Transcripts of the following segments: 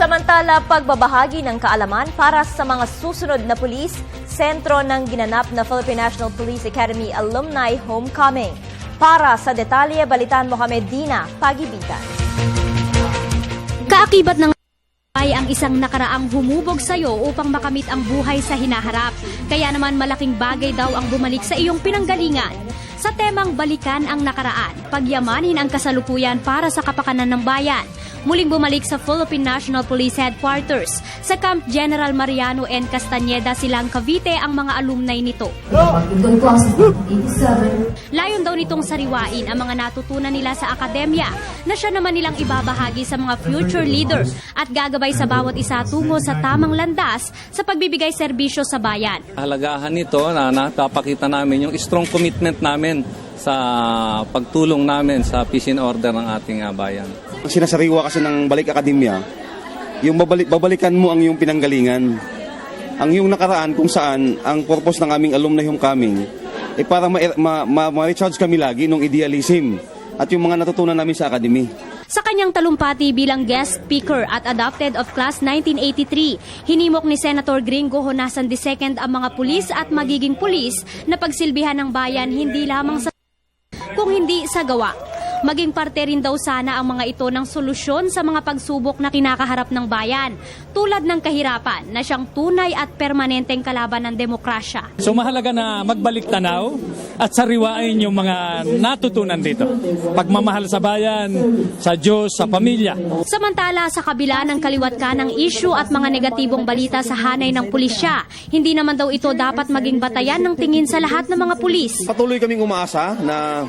Samantala, pagbabahagi ng kaalaman para sa mga susunod na pulis, sentro ng ginanap na Philippine National Police Academy Alumni Homecoming. Para sa detalye, balitan Mohamed Dina, Pagibitan. Kaakibat ng ay ang isang nakaraang humubog sa iyo upang makamit ang buhay sa hinaharap. Kaya naman malaking bagay daw ang bumalik sa iyong pinanggalingan. Sa temang balikan ang nakaraan, pagyamanin ang kasalukuyan para sa kapakanan ng bayan. Muling bumalik sa Philippine National Police Headquarters sa Camp General Mariano N. Castañeda, Silang, Cavite ang mga alumni nito. Layon daw nitong sariwain ang mga natutunan nila sa akademya na siya naman nilang ibabahagi sa mga future leader at gagabay sa bawat isa tungo sa tamang landas sa pagbibigay serbisyo sa bayan. Halagahan nito na napapakita namin yung strong commitment namin sa pagtulong namin sa peace and order ng ating bayan. Sinasariwa kasi ng balik akademya, yung babalikan mo ang iyong pinanggalingan. Ang iyong nakaraan kung saan ang purpose ng aming alumni homecoming para ma-recharge kami lagi ng idealism at yung mga natutunan namin sa academy. Sa kanyang talumpati bilang guest speaker at adopted of Class 1983, hinimok ni Senator Gringo Honasan II ang mga pulis at magiging pulis na pagsilbihan ng bayan hindi lamang sa kung hindi sa gawa. Maging parte rin daw sana ang mga ito ng solusyon sa mga pagsubok na kinakaharap ng bayan, tulad ng kahirapan na siyang tunay at permanenteng kalaban ng demokrasya. So mahalaga na magbalik tanaw at sariwain yung mga natutunan dito. Pagmamahal sa bayan, sa Diyos, sa pamilya. Samantala, sa kabila ng kaliwat ka ng issue at mga negatibong balita sa hanay ng pulisya, hindi naman daw ito dapat maging batayan ng tingin sa lahat ng mga pulis. Patuloy kaming umaasa na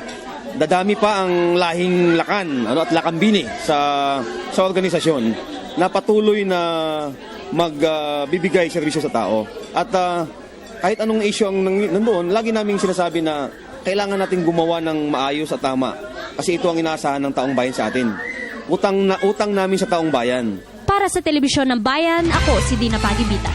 dadami pa ang lahing lakan at lakambini sa organisasyon na patuloy na magbibigay serbisyo sa tao. At kahit anong issue ang nandoon, lagi naming sinasabi na kailangan natin gumawa ng maayos at tama kasi ito ang inaasahan ng taong bayan sa atin. Utang namin sa taong bayan. Para sa Telebisyon ng Bayan, ako si Dina Pagibitan.